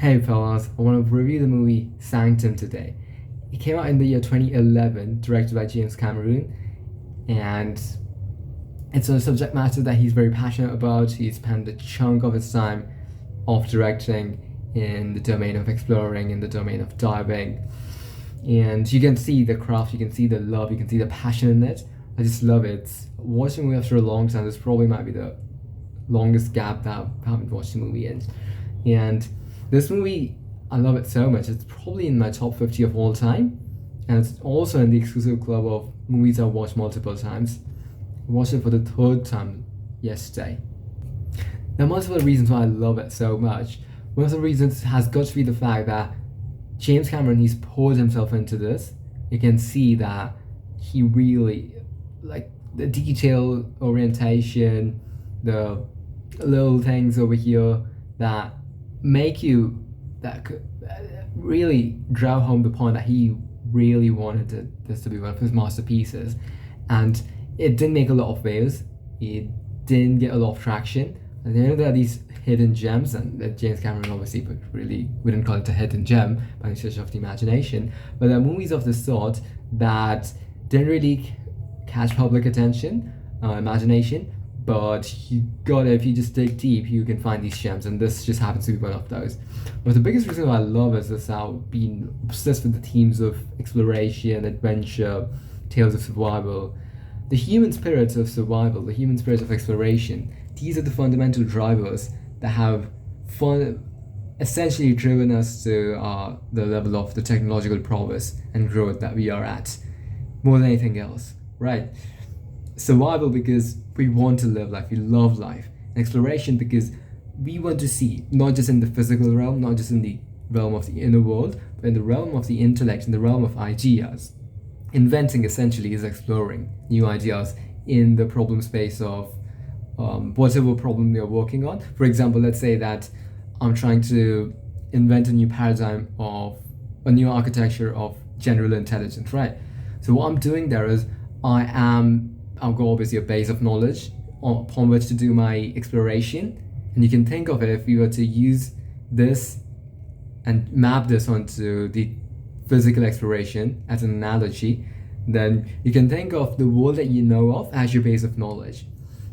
Hey fellas, I want to review the movie Sanctum today. It came out in the year 2011, directed by James Cameron, and it's a subject matter that he's very passionate about. He spent a chunk of his time of directing in the domain of exploring, in the domain of diving, and you can see the craft, you can see the love, you can see the passion in it. I just love it. Watching the movie after a long time, this probably might be the longest gap that I haven't watched the movie in. And this movie, I love it so much. It's probably in my top 50 of all time. And it's also in the exclusive club of movies I've watched multiple times. I watched it for the third time yesterday. There are multiple reasons why I love it so much. One of the reasons has got to be the fact that James Cameron, he's poured himself into this. You can see that he really, like, the detail orientation, the little things over here that make you, that could really drive home the point that he really wanted this to be one of his masterpieces. And it didn't make a lot of waves, it didn't get a lot of traction. And you know, there are these hidden gems, and that James Cameron obviously really wouldn't call it a hidden gem by any stretch of the imagination, but there are movies of this sort that didn't really catch public attention, imagination, but if you just dig deep, you can find these gems, and this just happens to be one of those. But the biggest reason why I love is this, how being obsessed with the themes of exploration, adventure, tales of survival, the human spirit of survival, the human spirit of exploration. These are the fundamental drivers that have essentially driven us to the level of the technological prowess and growth that we are at, more than anything else, right? Survival because we want to live life, we love life. And exploration because we want to see, not just in the physical realm, not just in the realm of the inner world, but in the realm of the intellect, in the realm of ideas. Inventing essentially is exploring new ideas in the problem space of whatever problem you're working on. For example, let's say that I'm trying to invent a new paradigm of a new architecture of general intelligence, right? So what I'm doing there is I've got obviously a base of knowledge upon which to do my exploration. And you can think of it, if you were to use this and map this onto the physical exploration as an analogy, then you can think of the world that you know of as your base of knowledge.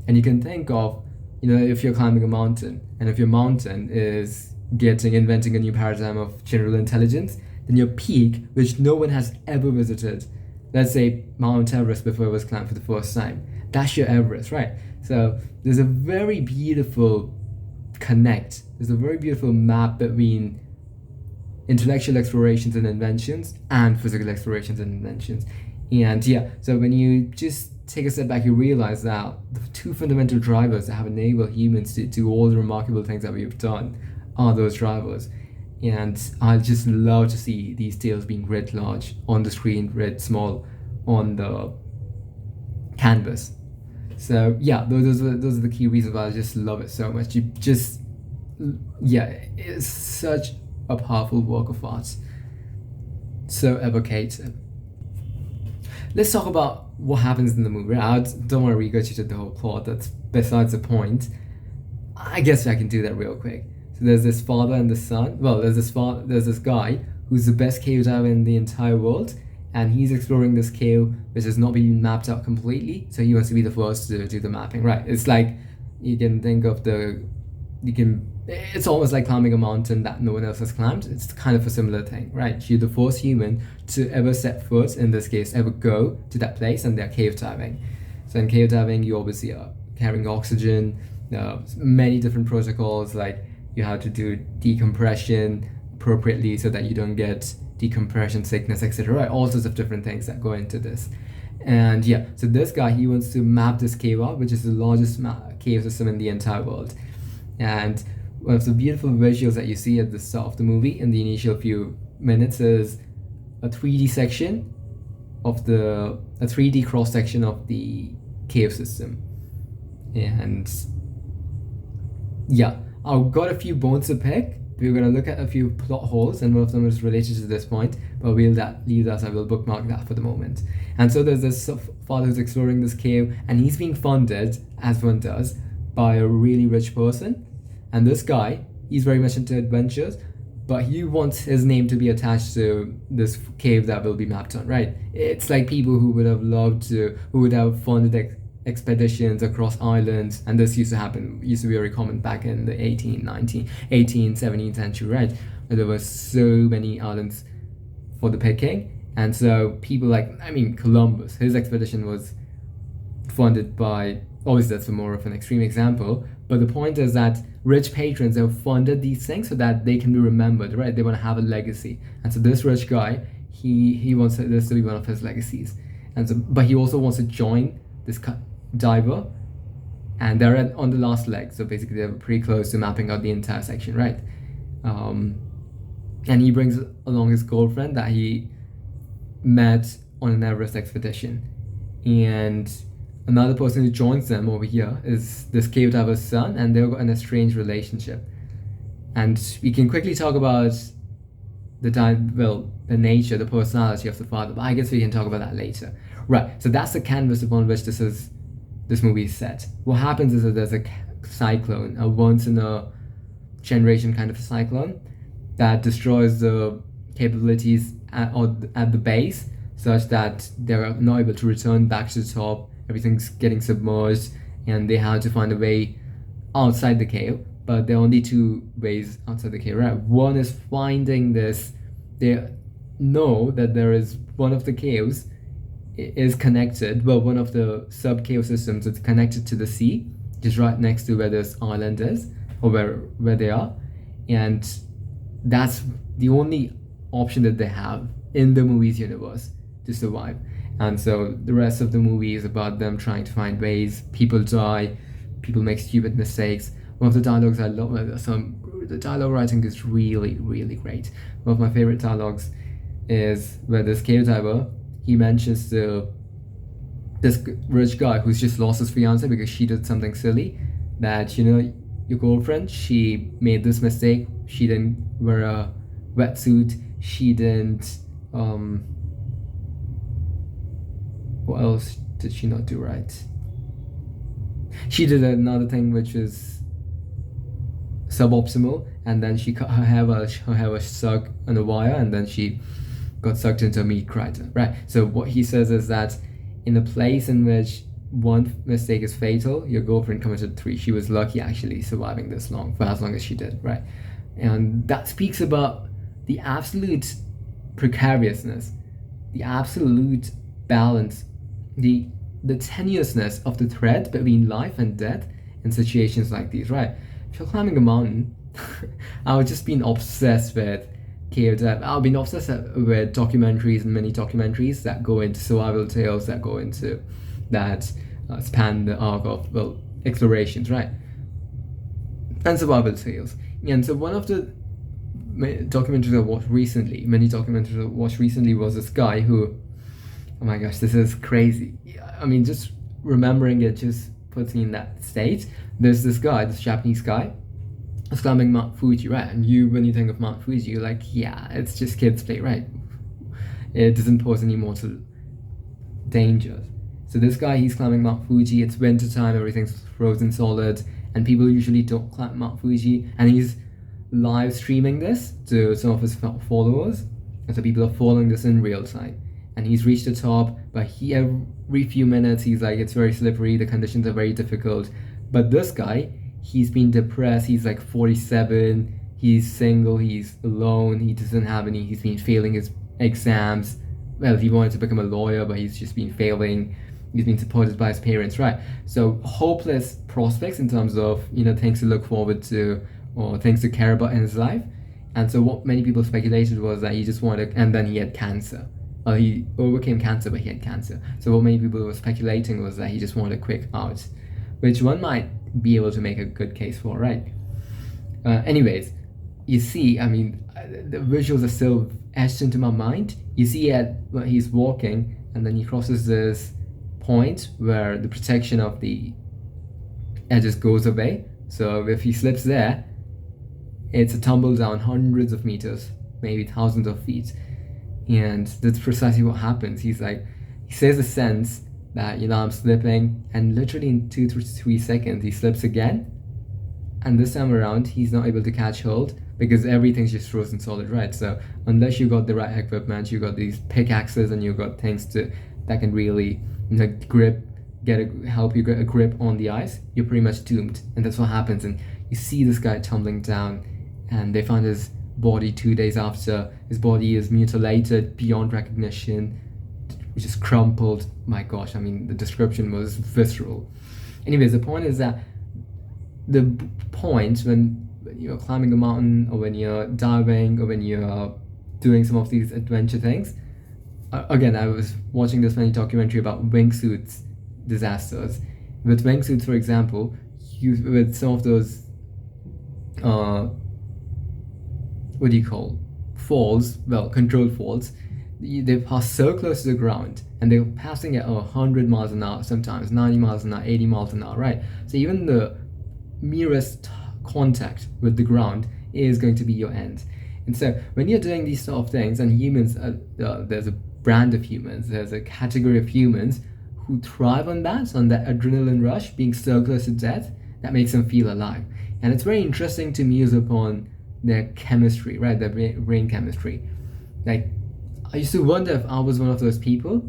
And you can think of, if you're climbing a mountain, and if your mountain is inventing a new paradigm of general intelligence, then your peak, which no one has ever visited, let's say Mount Everest before it was climbed for the first time, that's your Everest, right? So there's a very beautiful there's a very beautiful map between intellectual explorations and inventions and physical explorations and inventions. And yeah, so when you just take a step back, you realize that the two fundamental drivers that have enabled humans to do all the remarkable things that we've done are those drivers. And I just love to see these tales being writ large on the screen, writ small on the canvas. So yeah, those are the key reasons why I just love it so much. It's such a powerful work of art, so evocative. Let's talk about what happens in the movie. I don't want to regurgitate the whole plot, that's besides the point. I guess I can do that real quick. So there's this father and this son. Well, there's this guy who's the best cave diver in the entire world, and he's exploring this cave which has not been mapped out completely, so he wants to be the first to do the mapping, right? It's like, you can think of it's almost like climbing a mountain that no one else has climbed. It's kind of a similar thing, right? You're the first human to ever set foot, in this case, ever go to that place, and they're cave diving. So in cave diving, you obviously are carrying oxygen, many different protocols, like you have to do decompression appropriately so that you don't get decompression sickness, etc. Right? All sorts of different things that go into this. And yeah, so this guy, he wants to map this cave out, which is the largest cave system in the entire world. And one of the beautiful visuals that you see at the start of the movie in the initial few minutes is a 3D section of a 3D cross section of the cave system. And yeah, I've got a few bones to pick. We're going to look at a few plot holes, and one of them is related to this point, but leave that, I will bookmark that for the moment. And so there's this father who's exploring this cave, and he's being funded, as one does, by a really rich person. And this guy, he's very much into adventures, but he wants his name to be attached to this cave that will be mapped on, right? It's like people who would have loved to, who would have funded expeditions across islands, and this used to be very common back in the 17th century, right? Where there were so many islands for the picking, and so people like, I mean, Columbus, his expedition was funded by, obviously that's more of an extreme example, but the point is that rich patrons have funded these things so that they can be remembered, right? They want to have a legacy, and so this rich guy, he wants this to be one of his legacies, and so, but he also wants to join this diver, and they're on the last leg, so basically they're pretty close to mapping out the entire section, right? And he brings along his girlfriend that he met on an Everest expedition, and another person who joins them over here is this cave diver's son, and they've got an estranged relationship. And we can quickly talk about the nature, the personality of the father, but I guess we can talk about that later. Right, so that's the canvas upon which this movie is set. What happens is that there's a cyclone, a once in a generation kind of a cyclone that destroys the capabilities at the base, such that they're not able to return back to the top. Everything's getting submerged, and they have to find a way outside the cave. But there are only two ways outside the cave, right? One is finding this. They know that there is one of the caves is connected, well, one of the sub-cave systems is connected to the sea, just right next to where this island is, or where they are, and that's the only option that they have in the movie's universe to survive. And so the rest of the movie is about them trying to find ways. People die, people make stupid mistakes. One of the dialogues I love, the dialogue writing is really, really great. One of my favorite dialogues is where this cave diver, he mentions this rich guy who's just lost his fiance because she did something silly, that, you know, your girlfriend, she made this mistake. She didn't wear a wetsuit. She didn't, what else did she not do right? She did another thing which was suboptimal, and then she cut her hair was stuck on a wire, and then she got sucked into a meat grinder, right? So what he says is that in a place in which one mistake is fatal, your girlfriend committed three. She was lucky actually surviving this long, for as long as she did, right? And that speaks about the absolute precariousness, the absolute balance, the tenuousness of the thread between life and death in situations like these, right? If you're climbing a mountain, I've just been obsessed with cave dive. I've been obsessed with documentaries and mini documentaries that go into survival tales, that go into that span the arc of, well, explorations, right? And survival tales. And so one of the documentaries I watched recently, was this guy who, oh my gosh, this is crazy. I mean, just remembering it just puts me in that state. There's this guy, this Japanese guy, is climbing Mount Fuji, right? And when you think of Mount Fuji, you're like, yeah, it's just kids' play, right? It doesn't pose any mortal danger. So this guy, he's climbing Mount Fuji. It's winter time, everything's frozen solid, and people usually don't climb Mount Fuji. And he's live streaming this to some of his followers, and so people are following this in real time. And he's reached the top, but every few minutes he's like, it's very slippery, the conditions are very difficult. But this guy, he's been depressed. He's like 47, he's single, he's alone, he doesn't have any, he's been failing his exams. Well, he wanted to become a lawyer, but he's just been failing. He's been supported by his parents, right? So hopeless prospects in terms of, you know, things to look forward to or things to care about in his life. And so what many people speculated was that he just wanted, and then he had cancer. Well, he overcame cancer, but he had cancer. So what many people were speculating was that he just wanted a quick out, which one might be able to make a good case for, right? Anyways, you see, I mean, the visuals are still etched into my mind. You see when he's walking, and then he crosses this point where the protection of the edges goes away. So if he slips there, it's a tumble down hundreds of meters, maybe thousands of feet. And that's precisely what happens. He says a sense that, you know, I'm slipping, and literally in 2 to 3 seconds he slips again, and this time around he's not able to catch hold, because everything's just frozen solid, right? So unless you got the right equipment, you got these pickaxes and you got things that can really, help you get a grip on the ice, you're pretty much doomed. And that's what happens. And you see this guy tumbling down, and they find his body 2 days after. His body is mutilated beyond recognition, which is crumpled. My gosh, I mean, the description was visceral. Anyways, the point is that the point when you're climbing a mountain, or when you're diving, or when you're doing some of these adventure things, again, I was watching this funny documentary about wingsuits disasters. With wingsuits, for example, with some of those what do you call falls, well, controlled falls, they pass so close to the ground, and they're passing at 100 miles an hour, sometimes 90 miles an hour, 80 miles an hour, right? So even the merest contact with the ground is going to be your end. And so when you're doing these sort of things, and humans, there's a brand of humans, there's a category of humans who thrive on that adrenaline rush, being so close to death, that makes them feel alive. And it's very interesting to muse upon their chemistry, right? Their brain chemistry. Like, I used to wonder if I was one of those people.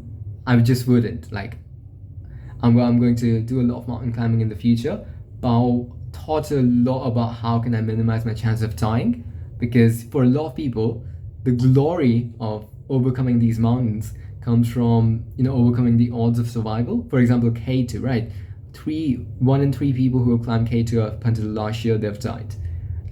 I just wouldn't. Like, I'm going to do a lot of mountain climbing in the future, but I'll thought a lot about how can I minimize my chance of dying, because for a lot of people, the glory of overcoming these mountains comes from, overcoming the odds of survival. For example, K2, right? 1 in 3 people who have climbed K2 up until last year, they've died.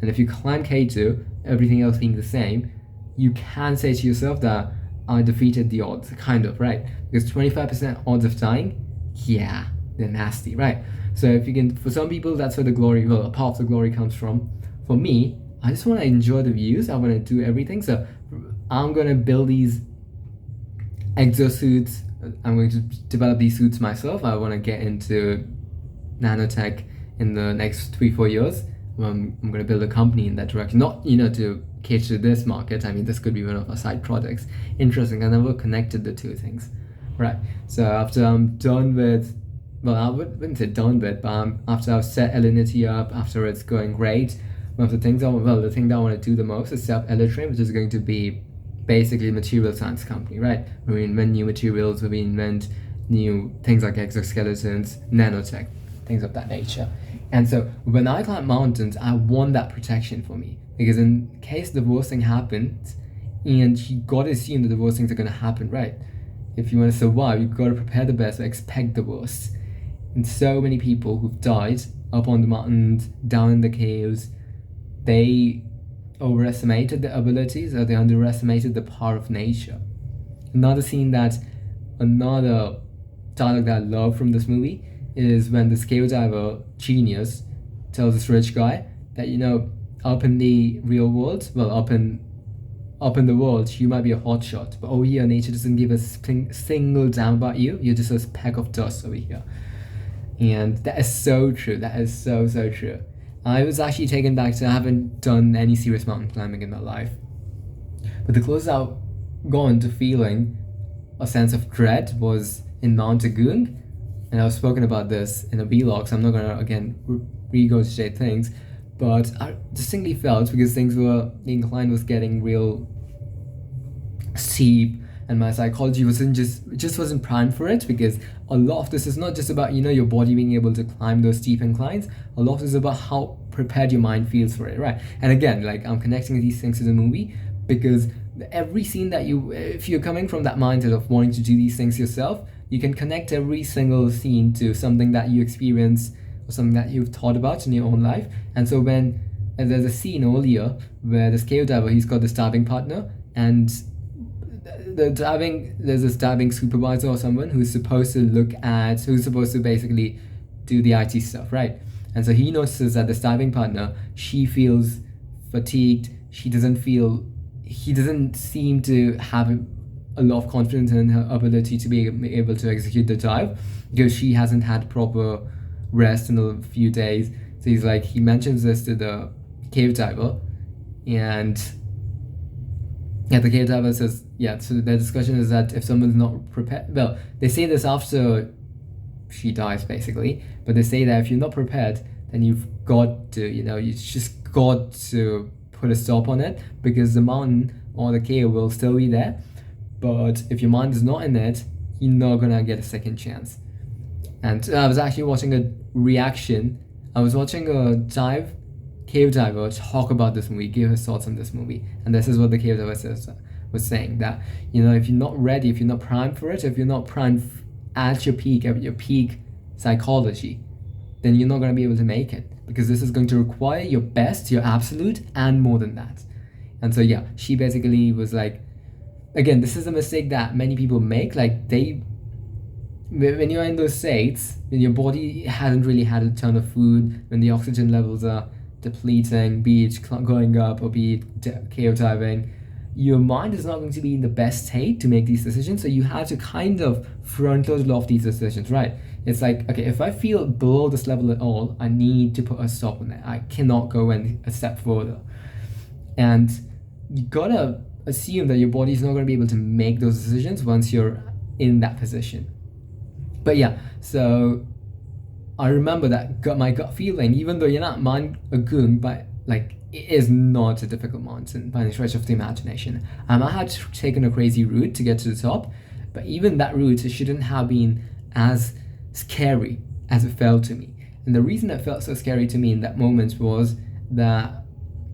And if you climb K2, everything else being the same, you can say to yourself that I defeated the odds, kind of, right? Because 25% odds of dying, yeah, they're nasty, right? So if you can, for some people, that's where the glory, well, a part of the glory comes from. For me, I just want to enjoy the views. I want to do everything. So I'm going to build these exosuits. I'm going to develop these suits myself. I want to get into nanotech in the next 3-4 years. I'm going to build a company in that direction. Not, to cater to this market. I mean, this could be one of our side projects. Interesting. I never connected the two things. Right. So after I'm done with, well, I wouldn't say done with, but after I've set Alinity up, after it's going great, one of the things the thing that I want to do the most is set up Elytron, which is going to be basically a material science company, right? Where we invent new materials, where we invent new things like exoskeletons, nanotech, things of that nature. And so when I climb mountains, I want that protection for me, because in case the worst thing happens, and you gotta assume that the worst things are gonna happen, right? If you want to survive, you've got to prepare the best, but expect the worst. And so many people who've died up on the mountains, down in the caves, they overestimated their abilities, or they underestimated the power of nature. Another dialogue that I love from this movie is when this cave diver genius tells this rich guy that, up in the real world, well, up in the world, you might be a hotshot, but over here, nature doesn't give a single damn about you. You're just a speck of dust over here. And that is so true. That is so, so true. I was actually taken back to, I haven't done any serious mountain climbing in my life. But the closest I've gone to feeling a sense of dread was in Mount Agung. And I've spoken about this in a vlog, so I'm not going to, again, regurgitate things. But I distinctly felt, because the incline was getting real steep, and my psychology just wasn't primed for it, because a lot of this is not just about, your body being able to climb those steep inclines. A lot of this is about how prepared your mind feels for it, right? And again, like, I'm connecting these things to the movie, because every scene that if you're coming from that mindset of wanting to do these things yourself, you can connect every single scene to something that you experience, or something that you've thought about in your own life. And so when there's a scene earlier where this cave diver, he's got this diving partner, and there's this diving supervisor or someone who's supposed to basically do the IT stuff, right? And so he notices that this diving partner, she feels fatigued. He doesn't seem to have a lot of confidence in her ability to be able to execute the dive, because she hasn't had proper rest in a few days. So he mentions this to the cave diver, and the cave diver says, so the discussion is that if someone's not prepared, well, they say this after she dies basically, but they say that if you're not prepared, then you've got to, you just got to put a stop on it, because the mountain or the cave will still be there. But if your mind is not in it, you're not gonna get a second chance. And I was actually watching a reaction. I was watching a cave diver talk about this movie, give his thoughts on this movie, and this is what the cave diver was saying, that if you're not ready, if you're not primed for it, if you're not primed at your peak psychology, then you're not going to be able to make it, because this is going to require your best, your absolute, and more than that. And so yeah, she basically was like, again, this is a mistake that many people make. Like, when you're in those states, when your body hasn't really had a ton of food, when the oxygen levels are depleting, be it going up or be it cave diving, your mind is not going to be in the best state to make these decisions. So you have to kind of front load off these decisions, right? It's like, okay, if I feel below this level at all, I need to put a stop on it. I cannot go a step further. And you gotta assume that your body is not going to be able to make those decisions once you're in that position. But yeah, so I remember that my gut feeling, even though you're not Mount Agung, but like, it is not a difficult mountain by any stretch of the imagination. I had taken a crazy route to get to the top, but even that route, it shouldn't have been as scary as it felt to me. And the reason it felt so scary to me in that moment was that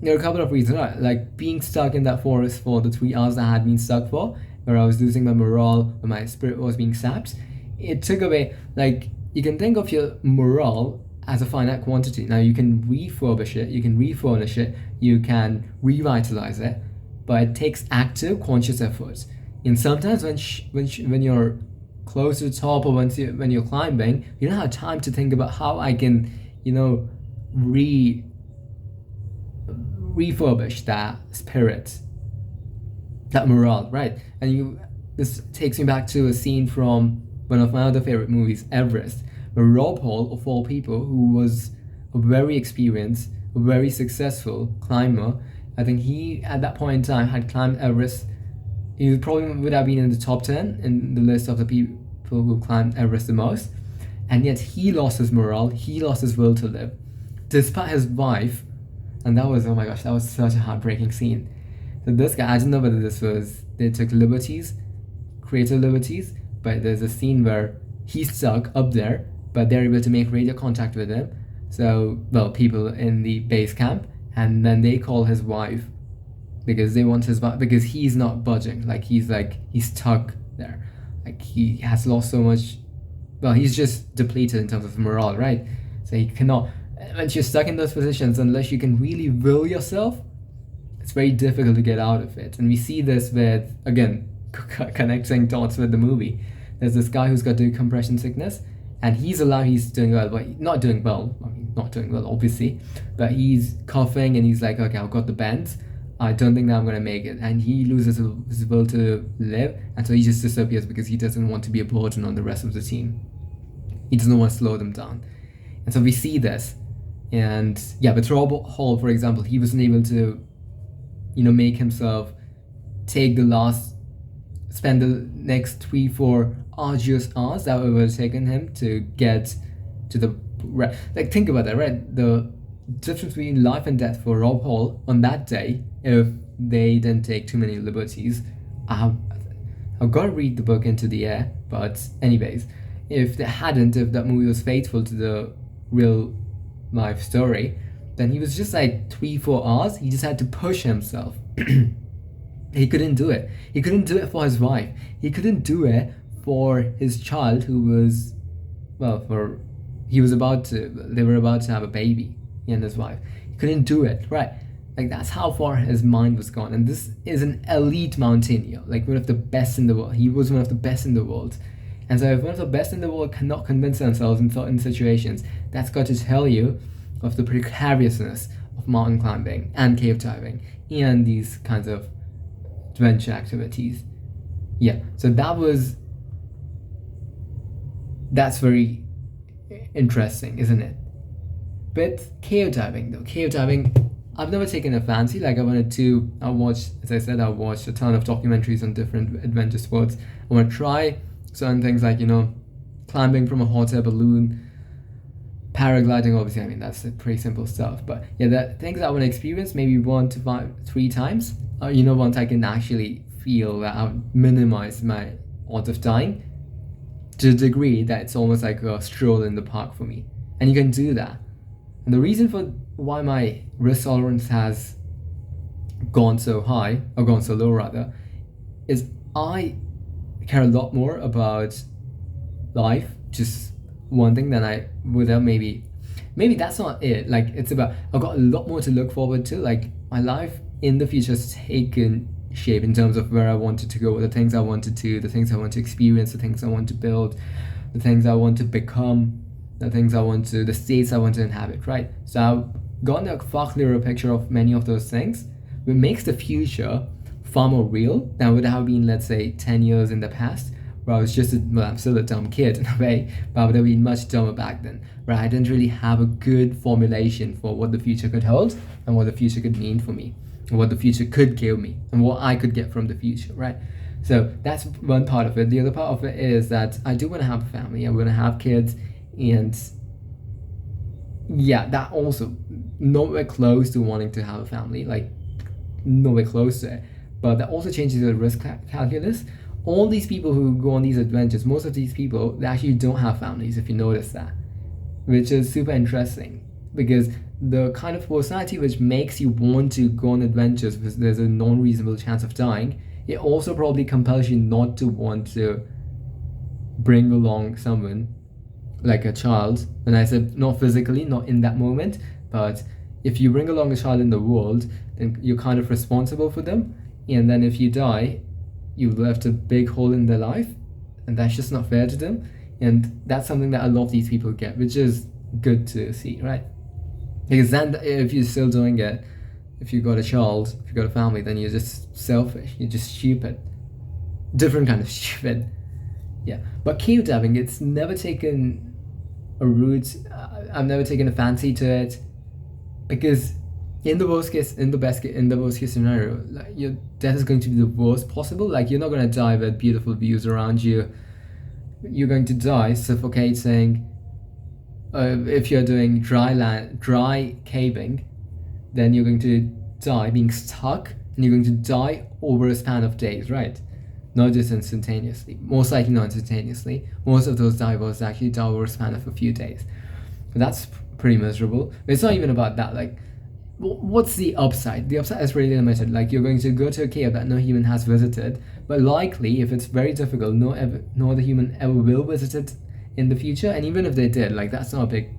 there are a couple of reasons, right? Like, being stuck in that forest for the 3 hours I had been stuck for, where I was losing my morale, where my spirit was being sapped. It took away, like, you can think of your morale as a finite quantity. Now, you can refurbish it, you can refurnish it, you can revitalize it, but it takes active, conscious effort. And sometimes when you're close to the top, or when you're climbing, you don't have time to think about how I can, refurbish that spirit, that morale, right? And this takes me back to a scene from one of my other favorite movies, Everest, where Rob Hall, of all people, who was a very experienced, a very successful climber, I think he, at that point in time, had climbed Everest. He probably would have been in the top 10 in the list of the people who climbed Everest the most. And yet he lost his morale, he lost his will to live, despite his wife. And that was, oh my gosh, that was such a heartbreaking scene. So this guy, I don't know whether they took creative liberties, but there's a scene where he's stuck up there, but they're able to make radio contact with him. So, people in the base camp, and then they call his wife because they want his wife, because he's not budging. He's stuck there. Like, he has lost so much. He's just depleted in terms of morale, right? So he cannot. Once you're stuck in those positions, unless you can really will yourself, it's very difficult to get out of it. And we see this with, again, connecting dots with the movie. There's this guy who's got decompression sickness, and he's doing well, but not doing well. Not doing well, obviously, but he's coughing, and he's like, okay, I've got the bends. I don't think that I'm gonna make it. And he loses his will to live, and so he just disappears because he doesn't want to be a burden on the rest of the team. He doesn't want to slow them down. And so we see this. And yeah, with Rob Hall, for example, he wasn't able to, make himself spend the next 3-4 arduous hours that would have taken him to get to the, like, think about that, right? The difference between life and death for Rob Hall on that day, if they didn't take too many liberties. I've got to read the book Into the Air, but anyways, if that movie was faithful to the real life story, then he was just like 3-4 hours. He just had to push himself. He couldn't do it. He couldn't do it for his wife. He couldn't do it for his child, who was, they were about to have a baby, he and his wife. He couldn't do it, right? Like, that's how far his mind was gone. And this is an elite mountaineer, like one of the best in the world. He was one of the best in the world. And so if one of the best in the world cannot convince themselves in certain situations, that's got to tell you of the precariousness of mountain climbing and cave diving and these kinds of adventure activities. Yeah, so that's very interesting, isn't it? But cave diving, I've never taken a fancy. Like, I watched a ton of documentaries on different adventure sports. I want to try certain things, like, climbing from a hot air balloon, Paragliding, obviously, I mean, that's pretty simple stuff. But yeah, the things I want to experience maybe 1 to 3 times. Once I can actually feel that I'll minimize my odds of dying to the degree that it's almost like a stroll in the park for me. And you can do that. And the reason for why my risk tolerance has gone so high, or gone so low rather, is I care a lot more about life, just one thing, than I would have maybe that's not it. Like, it's about, I've got a lot more to look forward to. Like, my life in the future has taken shape in terms of where I wanted to go, the things I wanted to, the things I want to experience, the things I want to build, the things I want to become, the states I want to inhabit, right? So I've gotten a far clearer picture of many of those things, which makes the future far more real than would have been, let's say, 10 years in the past, where I was I'm still a dumb kid in a way, but I would have been much dumber back then, where I didn't really have a good formulation for what the future could hold and what the future could mean for me, and what the future could give me, and what I could get from the future, right? So that's one part of it. The other part of it is that I do want to have a family, I want to have kids, and yeah, that also nowhere close to wanting to have a family, like nowhere close to it. But that also changes the risk calculus. All these people who go on these adventures, most of these people, they actually don't have families, if you notice that, which is super interesting, because the kind of personality which makes you want to go on adventures because there's a non-reasonable chance of dying, it also probably compels you not to want to bring along someone, like a child. And I said not physically, not in that moment, but if you bring along a child in the world, then you're kind of responsible for them, and then if you die, you've left a big hole in their life, and that's just not fair to them. And that's something that a lot of these people get, which is good to see, right? Because then if you're still doing it, if you've got a child, if you've got a family, then you're just selfish, you're just stupid. Different kind of stupid. Yeah. But cave diving, it's never taken a route, I've never taken a fancy to it, because in the worst case scenario, like, your death is going to be the worst possible. Like, you're not going to die with beautiful views around you. You're going to die suffocating. If you're doing dry caving, then you're going to die being stuck, and you're going to die over a span of days, right? Not just instantaneously. Most likely not instantaneously. Most of those divers actually die over a span of a few days. But that's pretty miserable. But it's not even about that. Like, what's the upside? The upside is really limited. Like, you're going to go to a cave that no human has visited, but likely, if it's very difficult, no other human ever will visit it in the future. And even if they did, like, that's not a big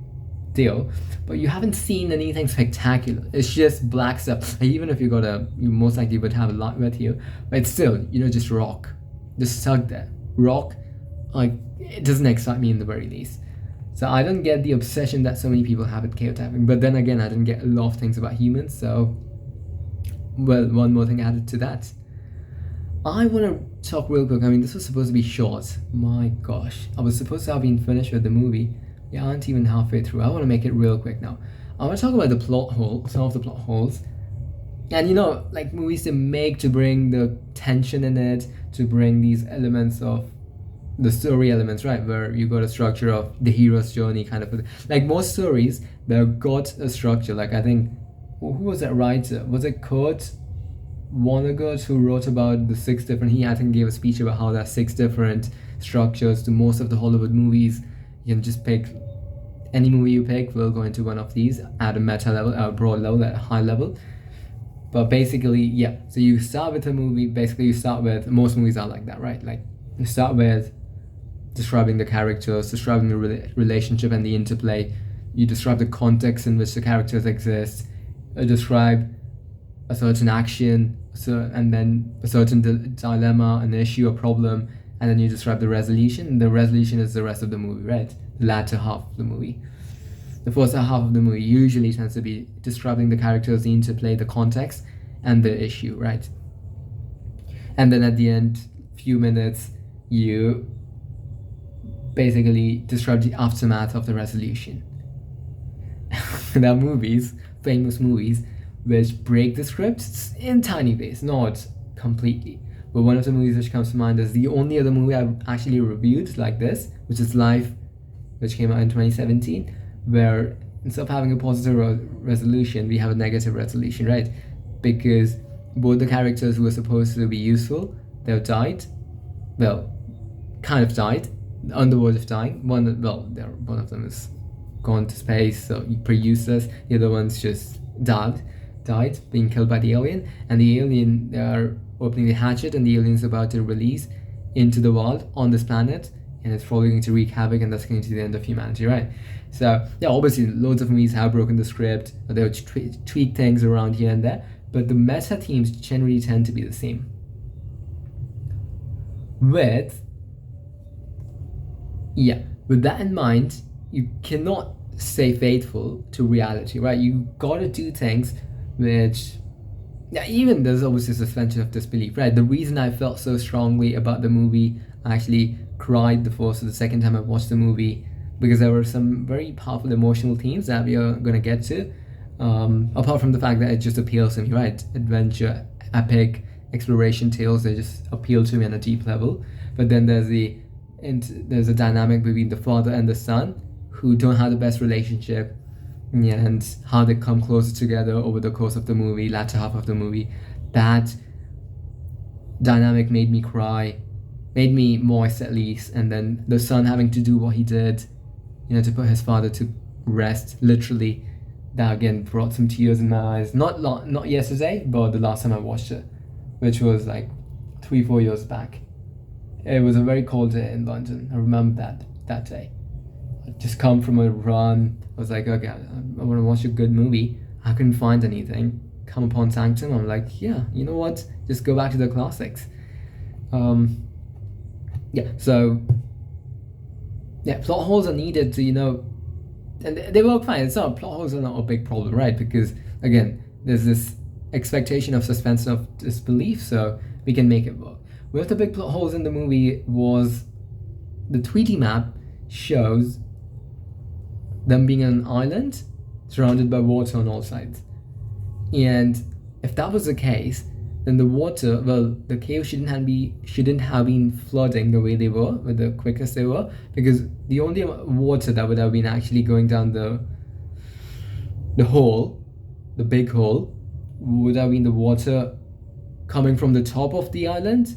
deal. But you haven't seen anything spectacular. It's just black stuff. And even if you most likely would have a lot with you, but it's still, just rock, just stuck there. Rock, like, it doesn't excite me in the very least. So I don't get the obsession that so many people have with cave diving. But then again, I didn't get a lot of things about humans, so, well, one more thing added to that. I want to talk real quick. I mean, this was supposed to be short. My gosh. I was supposed to have been finished with the movie. We aren't even halfway through. I want to make it real quick now. I want to talk about the plot hole, some of the plot holes. And like movies they make to bring the tension in it, to bring these elements of the story elements, right, where you got a structure of the hero's journey kind of, like most stories, they've got a structure. Like, I think, who was that writer? Was it Kurt Vonnegut who wrote about the 6 different, he I think gave a speech about how there are 6 different structures to most of the Hollywood movies. You can just pick any movie you pick will go into one of these at a meta level, at a broad level, at a high level. But basically, yeah, so you start with a movie, basically you start with, most movies are like that, right? Like, you start with describing the characters, describing the relationship and the interplay. You describe the context in which the characters exist, describe a certain action, and then a certain dilemma, an issue, a problem, and then you describe the resolution. The resolution is the rest of the movie, right? The latter half of the movie. The first half of the movie usually tends to be describing the characters, the interplay, the context, and the issue, right? And then at the end, few minutes, you basically describe the aftermath of the resolution. There are movies, famous movies, which break the script in tiny ways, not completely. But one of the movies which comes to mind is the only other movie I've actually reviewed like this, which is Life, which came out in 2017, where instead of having a positive resolution, we have a negative resolution, right? Because both the characters who were supposed to be useful, they've died. Well, kind of died, on the verge of dying. One of them is gone to space, so pretty useless. The other one's just died, being killed by the alien. And the alien, they are opening the hatchet, and the alien's about to release into the world on this planet, and it's probably going to wreak havoc, and that's going to be the end of humanity, right? So yeah, obviously loads of movies have broken the script, or they'll tweak things around here and there, but the meta themes generally tend to be the same. With that in mind, you cannot stay faithful to reality, right? You gotta do things which, even there's always a suspension of disbelief, right? The reason I felt so strongly about the movie, I actually cried the first or the second time I watched the movie, because there were some very powerful emotional themes that we are gonna get to. Apart from the fact that it just appeals to me, right? Adventure, epic, exploration tales, they just appeal to me on a deep level. But then there's a dynamic between the father and the son who don't have the best relationship, and how they come closer together over the course of the movie, latter half of the movie. That dynamic made me cry, made me moist at least. And then the son having to do what he did, to put his father to rest, literally, that again brought some tears in my eyes. Not yesterday, but the last time I watched it, which was like 3-4 years back. It was a very cold day in London. I remember that day. I just come from a run. I was like, okay, I want to watch a good movie. I couldn't find anything. Come upon Sanctum. I'm like, yeah, you know what? Just go back to the classics. So plot holes are needed to, and they work fine. Plot holes are not a big problem, right? Because again, there's this expectation of suspense of disbelief, so we can make it work. One of the big plot holes in the movie was the 3D map shows them being on an island surrounded by water on all sides. And if that was the case, then the caves shouldn't have been flooding the way they were, with the quickest they were, because the only water that would have been actually going down the hole, the big hole, would have been the water coming from the top of the island,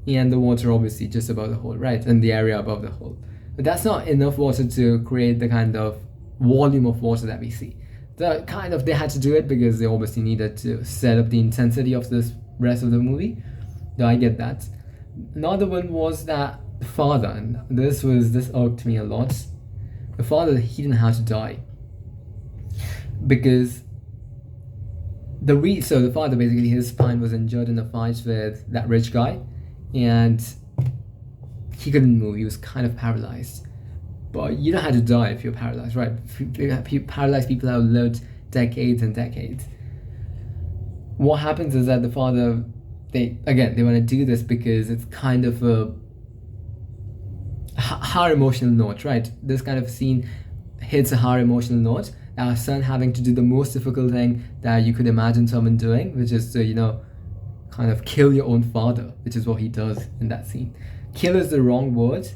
and the water obviously just above the hole, right, and the area above the hole. But that's not enough water to create the kind of volume of water that we see. They had to do it because they obviously needed to set up the intensity of this rest of the movie. No, I get that. Another one was that the father, and this irked me a lot. The father, he didn't have to die, because the father, basically his spine was injured in a fight with that rich guy, and he couldn't move. He was kind of paralyzed. But you don't have to die if you're paralyzed, right? Paralyzed people have lived decades and decades. What happens is that the father, they want to do this because it's kind of a high emotional note, right? This kind of scene hits a high emotional note. Our son having to do the most difficult thing that you could imagine someone doing, which is to, kind of kill your own father, which is what he does in that scene. Kill is the wrong word.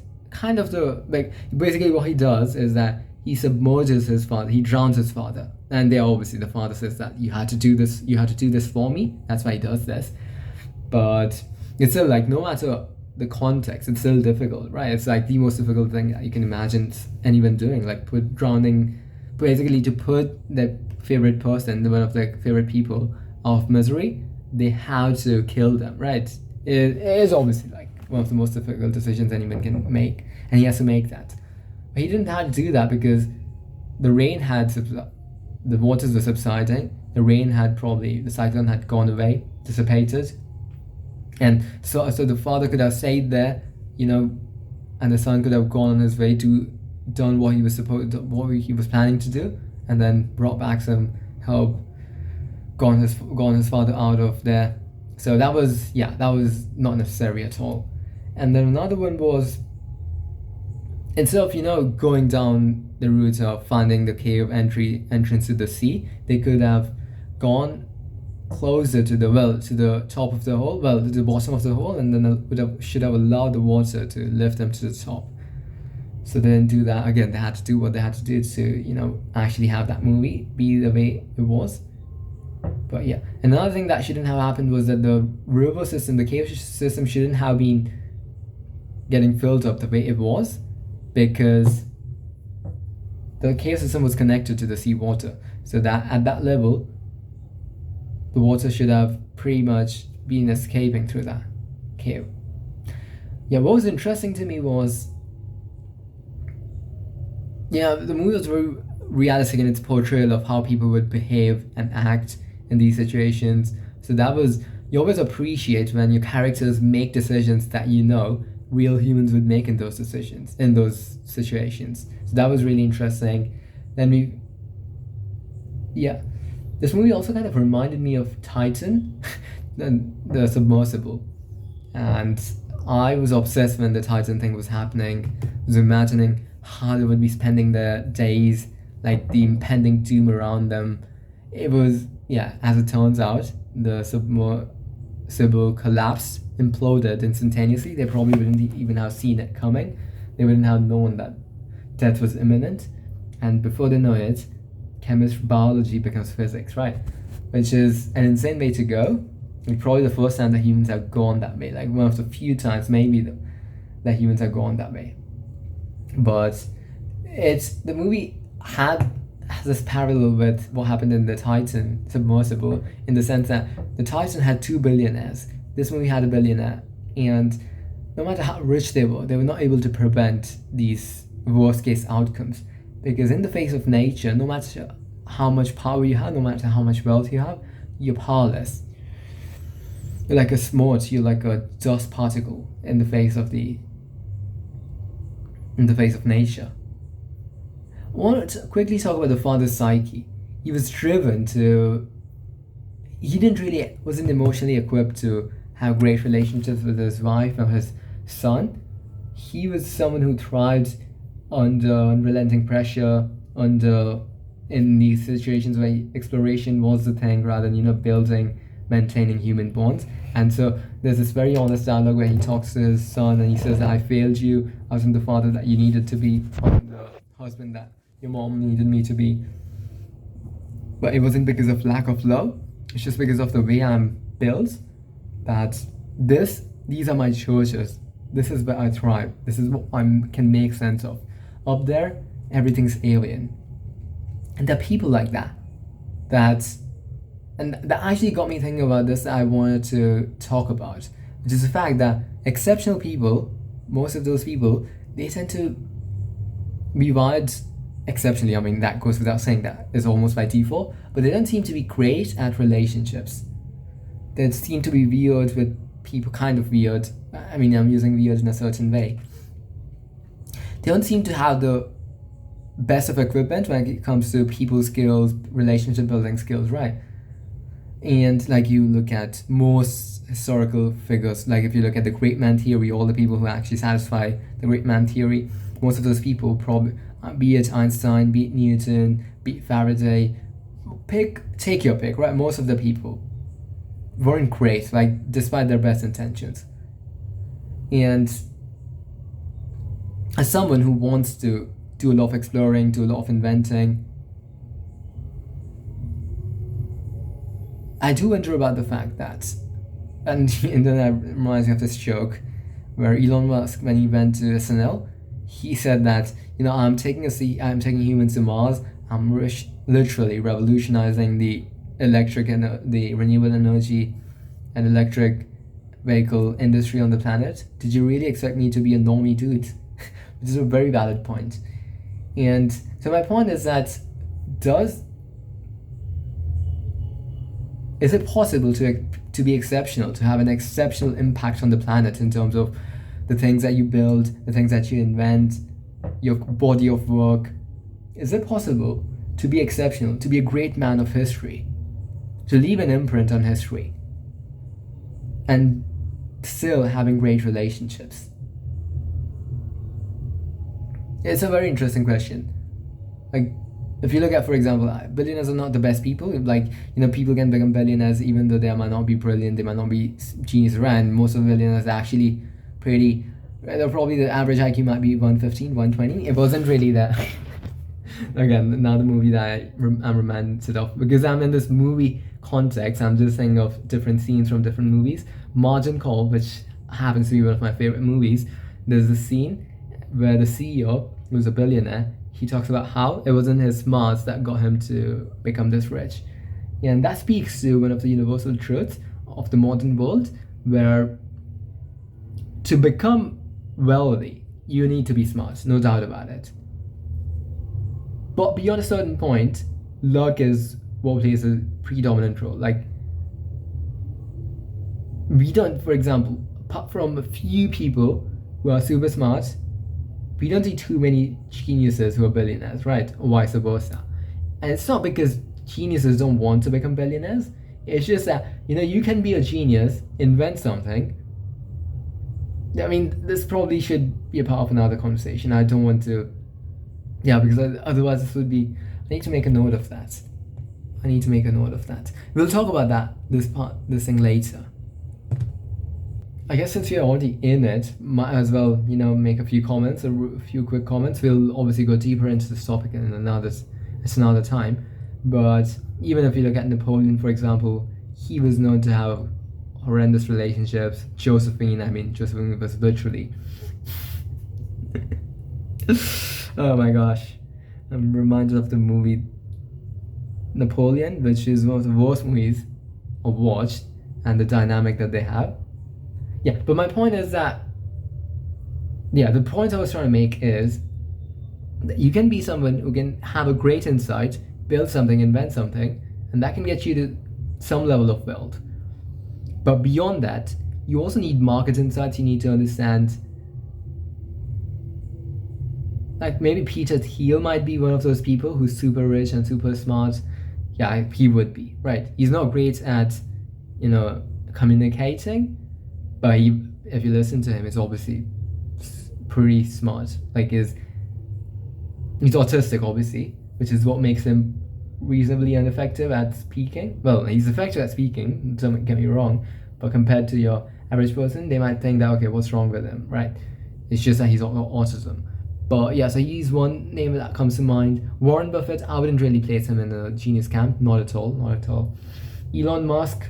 Basically what he does is that he submerges his father, he drowns his father. And the father says that you had to do this for me. That's why he does this. But it's still no matter the context, it's still difficult, right? It's the most difficult thing that you can imagine anyone doing, basically to put their favorite person, one of their favorite people, out of misery. They have to kill them, right? It is obviously one of the most difficult decisions anyone can make, and he has to make that. But he didn't have to do that because the rain the waters were subsiding. The cyclone had gone away, dissipated, and so the father could have stayed there, and the son could have gone on his way to done what he was planning to do, and then brought back some help, gone his father out of there. So that was not necessary at all. And then another one was, instead of going down the route of finding the cave entrance to the sea, they could have gone closer to the top of the hole, to the bottom of the hole, and then should have allowed the water to lift them to the top. So they didn't do that. Again, they had to do what they had to do to, actually have that movie be the way it was. But yeah, another thing that shouldn't have happened was that the river system, the cave system, shouldn't have been getting filled up the way it was, because the cave system was connected to the seawater. So that at that level, the water should have pretty much been escaping through that cave. Yeah, what was interesting to me was, the movie was very realistic in its portrayal of how people would behave and act in these situations. So you always appreciate when your characters make decisions that real humans would make in those situations. So that was really interesting. Then this movie also kind of reminded me of Titan, the submersible, and I was obsessed when the Titan thing was happening. I was imagining how they would be spending their days, like the impending doom around them. It was, as it turns out, the submersible collapsed, imploded instantaneously. They probably wouldn't even have seen it coming. They wouldn't have known that death was imminent. And before they know it, biology becomes physics, right? Which is an insane way to go. It's probably the first time that humans have gone that way. Like one of the few times maybe that humans have gone that way. But the movie has this parallel with what happened in the Titan submersible, in the sense that the Titan had 2 billionaires. This movie had a billionaire, and no matter how rich they were not able to prevent these worst case outcomes, because in the face of nature, no matter how much power you have, no matter how much wealth you have, you're powerless. You're like a smudge, you're like a dust particle in the face of nature. I want to quickly talk about the father's psyche. He was driven to. Wasn't emotionally equipped to have great relationships with his wife and his son. He was someone who thrived under unrelenting pressure, in these situations where exploration was the thing rather than building, maintaining human bonds. And so there's this very honest dialogue where he talks to his son and he says that I failed you. I wasn't the father that you needed to be, I wasn't the husband that your mom needed me to be. But it wasn't because of lack of love. It's just because of the way I'm built, that these are my churches. This is where I thrive. This is what I can make sense of. Up there, everything's alien. And there are people like that. And that actually got me thinking about this that I wanted to talk about, which is the fact that exceptional people, most of those people, they tend to be wired exceptionally. I mean, that goes without saying, that is almost by default, but they don't seem to be great at relationships. They seem to be weird with people, kind of weird. I mean, I'm using weird in a certain way. They don't seem to have the best of equipment when it comes to people skills, relationship building skills, right? And like you look at most historical figures, like if you look at the great man theory, all the people who actually satisfy the great man theory, most of those people, probably, be it Einstein, be it Newton, be it Faraday, take your pick, right? Most of the people weren't great, like despite their best intentions. And as someone who wants to do a lot of exploring, do a lot of inventing, I do wonder about the fact that, and then that reminds me of this joke where Elon Musk, when he went to SNL, he said that, I'm taking humans to Mars. I'm literally revolutionizing the electric and the renewable energy and electric vehicle industry on the planet. Did you really expect me to be a normie dude? Which is a very valid point. And so my point is that is it possible to be exceptional, to have an exceptional impact on the planet in terms of the things that you build, the things that you invent, your body of work? Is it possible to be exceptional, to be a great man of history, to leave an imprint on history, and still having great relationships? It's a very interesting question. Like, if you look at, for example, billionaires are not the best people. Like, people can become billionaires even though they might not be brilliant, they might not be geniuses, right? And most of the billionaires are actually pretty Probably the average IQ might be 115, 120. It wasn't really that. Again, another movie that I'm reminded of, because I'm in this movie context. I'm just saying of different scenes from different movies. Margin Call, which happens to be one of my favorite movies, there's a scene where the CEO, who's a billionaire, he talks about how it wasn't his smarts that got him to become this rich. Yeah, and that speaks to one of the universal truths of the modern world, where to become wealthy, you need to be smart, no doubt about it. But beyond a certain point, luck is what plays a predominant role. Like, we don't, for example, apart from a few people who are super smart, we don't see too many geniuses who are billionaires, right? Or vice versa. And it's not because geniuses don't want to become billionaires. It's just that, you can be a genius, invent something. I mean, this probably should be a part of another conversation. I don't want to, because otherwise this would be, I need to make a note of that. We'll talk about this thing later. I guess since we're already in it, might as well, make a few comments, a few quick comments. We'll obviously go deeper into this topic in another time. But even if you look at Napoleon, for example, he was known to have horrendous relationships. Josephine was literally. Oh my gosh. I'm reminded of the movie Napoleon, which is one of the worst movies I've watched, and the dynamic that they have. Yeah, but my point is that, the point I was trying to make is that you can be someone who can have a great insight, build something, invent something, and that can get you to some level of wealth. But beyond that, you also need market insights. You need to understand, like maybe Peter Thiel might be one of those people who's super rich and super smart. Yeah, he would be, right? He's not great at, communicating, but if you listen to him, it's obviously pretty smart. Like he's autistic, obviously, which is what makes him reasonably ineffective at speaking. Well, he's effective at speaking, don't get me wrong, but compared to your average person, they might think that, okay, what's wrong with him, right? It's just that he's got autism. But yeah, so he's one name that comes to mind. Warren Buffett, I wouldn't really place him in the genius camp, not at all. Elon Musk,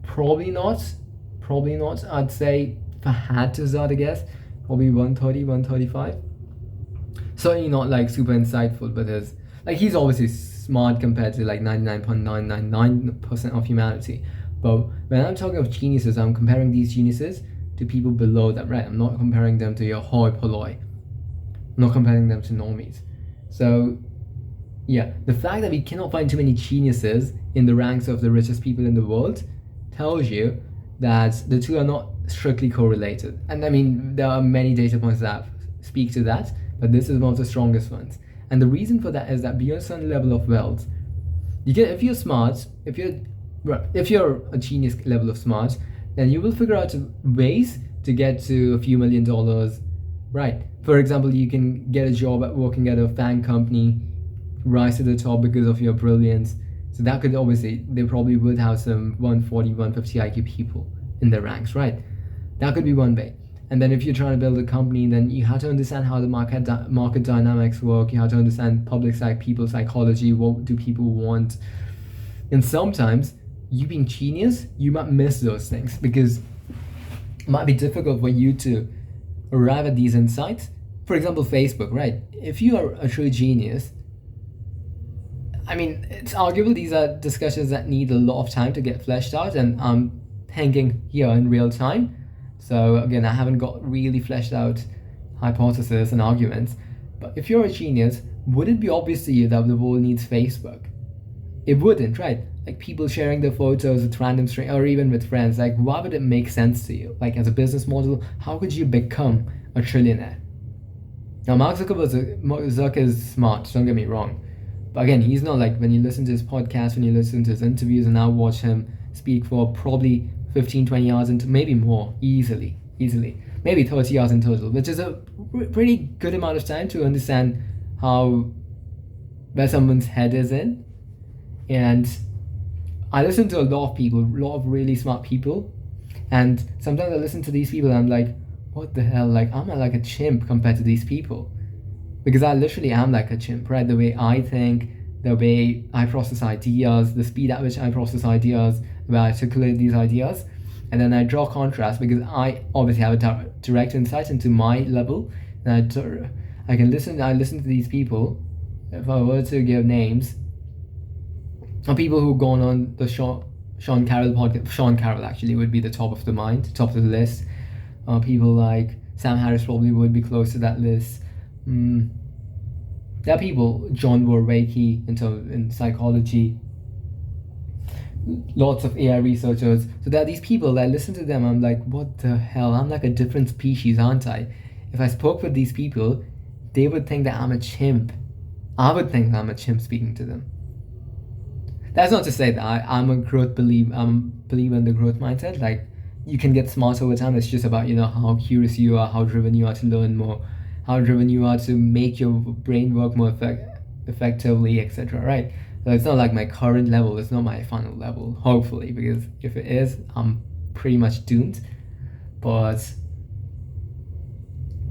probably not. I'd say, if I had to start a guess, probably 130, 135. Certainly not like super insightful, but he's obviously smart compared to like 99.999% of humanity. But when I'm talking of geniuses, I'm comparing these geniuses to people below them, right? I'm not comparing them to your hoi polloi. I'm not comparing them to normies. So, yeah, the fact that we cannot find too many geniuses in the ranks of the richest people in the world tells you that the two are not strictly correlated. And I mean, there are many data points that speak to that, but this is one of the strongest ones. And the reason for that is that beyond a certain level of wealth, if you're smart, if you're a genius level of smart, then you will figure out ways to get to a few $1 million, right? For example, you can get a job working at a FAANG company, rise to the top because of your brilliance. So that could obviously, they probably would have some 140, 150 IQ people in their ranks, right? That could be one way. And then if you're trying to build a company, then you have to understand how the market dynamics work. You have to understand people psychology. What do people want? And sometimes, you being genius, you might miss those things because it might be difficult for you to arrive at these insights. For example, Facebook, right? If you are a true genius, I mean, it's arguable these are discussions that need a lot of time to get fleshed out, and I'm thinking here in real time. So again, I haven't got really fleshed out hypotheses and arguments. But if you're a genius, would it be obvious to you that the world needs Facebook? It wouldn't, right? Like people sharing their photos with random strangers or even with friends. Like, why would it make sense to you? Like as a business model, how could you become a trillionaire? Now, Mark Zuckerberg is smart, don't get me wrong. But again, he's not like, when you listen to his podcast, when you listen to his interviews, and now watch him speak for probably 15, 20 hours, into maybe more, easily, maybe 30 hours in total, which is a pretty good amount of time to understand where someone's head is in. And I listen to a lot of people, a lot of really smart people, and sometimes I listen to these people and I'm like, what the hell? Like, I'm like a chimp compared to these people. Because I literally am like a chimp, right? The way I think, the way I process ideas, the speed at which I process ideas, the way I articulate these ideas. And then I draw contrast because I obviously have a direct insight into my level. And I listen to these people. If I were to give names, of people who've gone on the Sean Carroll podcast. Sean Carroll actually would be the top of the mind, top of the list. People like Sam Harris probably would be close to that list. There are people, John Vervaeke in psychology, lots of AI researchers. So there are these people that I listen to them, I'm like, what the hell? I'm like a different species, aren't I? If I spoke with these people, they would think that I'm a chimp. I would think I'm a chimp speaking to them. That's not to say that I'm a believer in the growth mindset. Like, you can get smarter over time. It's just about, how curious you are, how driven you are to learn more, how driven you are to make your brain work more effectively, etc. Right? So it's not like my current level. It's not my final level, hopefully, because if it is, I'm pretty much doomed. But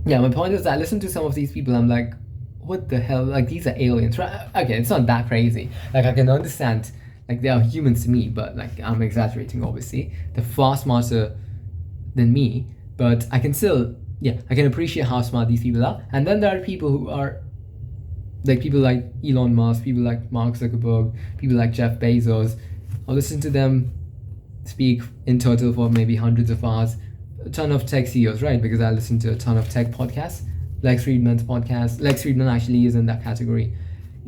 yeah, my point is that I listen to some of these people, I'm like, what the hell? Like, these are aliens, right? Okay, it's not that crazy. Like, I can understand, like, they are humans to me, but, like, I'm exaggerating, obviously. They're far smarter than me, but I can still, I can appreciate how smart these people are. And then there are people who are, like, people like Elon Musk, people like Mark Zuckerberg, people like Jeff Bezos. I'll listen to them speak in total for maybe hundreds of hours. A ton of tech CEOs, right? Because I listen to a ton of tech podcasts. Lex Friedman's podcast. Lex Friedman actually is in that category.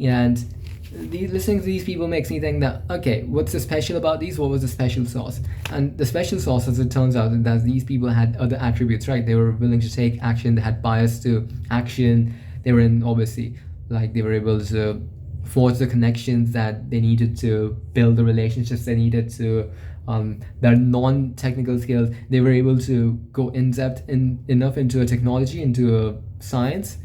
And listening to these people makes me think that, okay, what's so special about these? What was the special sauce? And the special sauce, as it turns out, is that these people had other attributes, right? They were willing to take action. They had bias to action. They were they were able to forge the connections that they needed to build the relationships they needed to, their non-technical skills. They were able to go in-depth enough into a technology, into a science,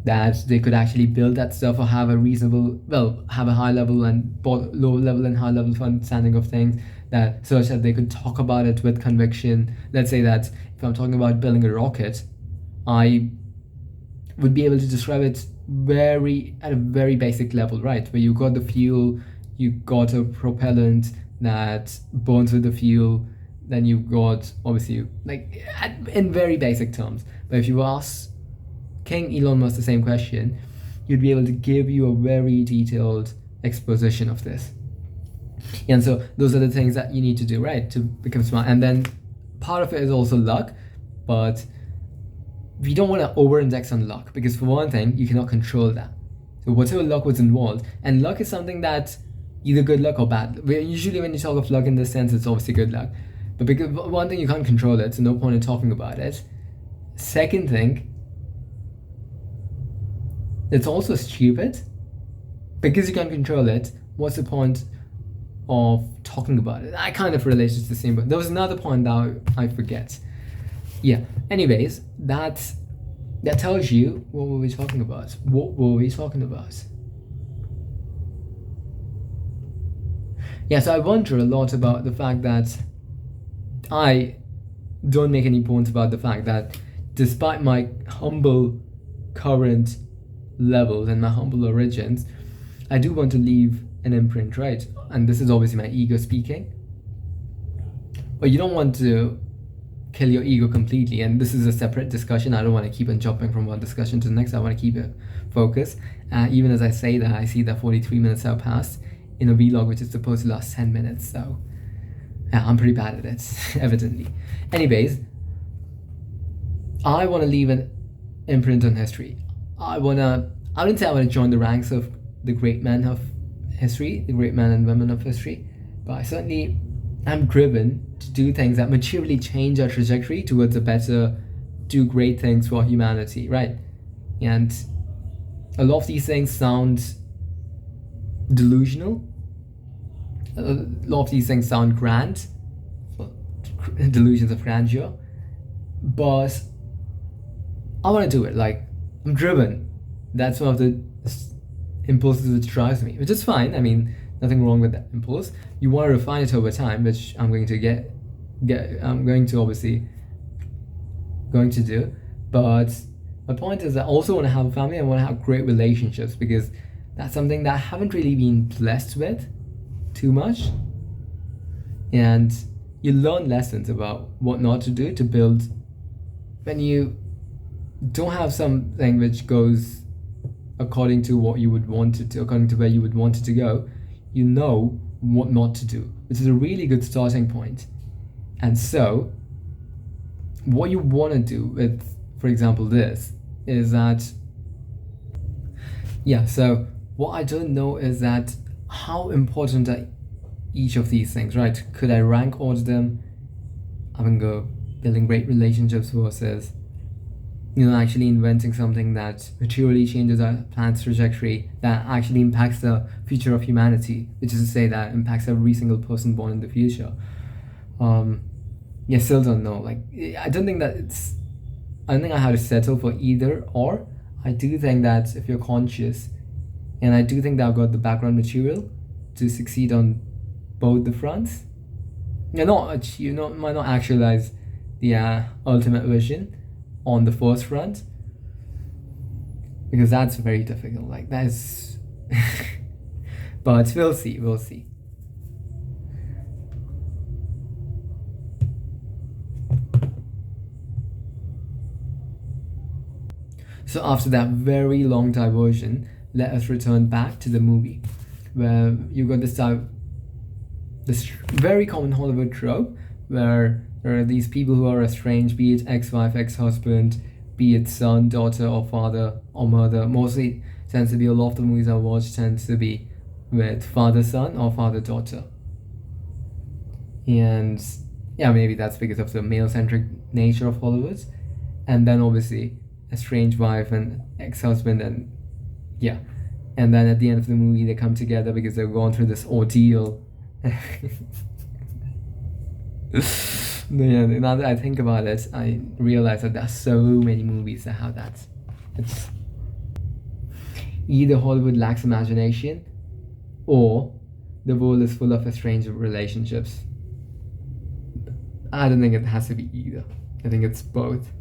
that they could actually build that stuff or have a high level and low level and high level understanding of things, that such that they could talk about it with conviction. Let's say that if I'm talking about building a rocket, I would be able to describe it at a very basic level, right? Where you got the fuel, you got a propellant that burns with the fuel, then you've got, obviously, like, in very basic terms. But if you ask King Elon Musk the same question, you'd be able to give you a very detailed exposition of this. And so those are the things that you need to do, right, to become smart. And then part of it is also luck, but we don't want to over-index on luck, because for one thing, you cannot control that. So whatever luck was involved, and luck is something that either good luck or bad. Usually when you talk of luck in this sense, it's obviously good luck. But because one thing, you can't control it, so no point in talking about it. Second thing, it's also stupid. Because you can't control it, what's the point of talking about it? I kind of relate it to the same, but there was another point that I forget. Yeah, anyways, that tells you what were we talking about. Yeah, so I wonder a lot about the fact that I don't make any points about the fact that despite my humble current levels and my humble origins, I do want to leave an imprint, right? And this is obviously my ego speaking. But you don't want to kill your ego completely, and this is a separate discussion. I don't want to keep on jumping from one discussion to the next. I want to keep it focused. Even as I say that, I see that 43 minutes have passed in a vlog which is supposed to last 10 minutes. So yeah, I'm pretty bad at it, evidently. Anyways, I want to leave an imprint on history. I wouldn't say I want to join the ranks of the great men of history, the great men and women of history, but I certainly am driven to do things that materially change our trajectory towards a better, do great things for humanity, right? And a lot of these things sound delusional. A lot of these things sound grand, delusions of grandeur, but I want to do it. Like, I'm driven. That's one of the impulses which drives me, which is fine. I mean, nothing wrong with that impulse. You want to refine it over time, which I'm going to I'm going to obviously going to do. But my point is, I also want to have a family. I want to have great relationships because that's something that I haven't really been blessed with too much. And you learn lessons about what not to do to build when you don't have something which goes according to what you would want it to, according to where you would want it to go. You know what not to do, which is a really good starting point. And so what you want to do with, for example, this is that, yeah, so what I don't know is that how important are each of these things, right? Could I rank order them? I can go building great relationships versus, actually inventing something that materially changes our planet's trajectory, that actually impacts the future of humanity, which is to say that impacts every single person born in the future. Still don't know. Like, I don't think I have to settle for either or. I do think that if you're conscious, and I do think that I've got the background material to succeed on both the fronts. Might not actualize the ultimate vision on the first front, because that's very difficult. Like, that's but we'll see. So after that very long diversion, let us return back to the movie, where you got this very common Hollywood trope where there are these people who are estranged, be it ex-wife, ex-husband, be it son, daughter, or father, or mother. Mostly tends to be, a lot of the movies I watch tends to be with father-son or father-daughter. And yeah, maybe that's because of the male-centric nature of Hollywood. And then obviously estranged wife and ex-husband, and yeah. And then at the end of the movie, they come together because they've gone through this ordeal. Yeah, now that I think about it, I realize that there are so many movies that have that. It's either Hollywood lacks imagination, or the world is full of estranged relationships. I don't think it has to be either. I think it's both.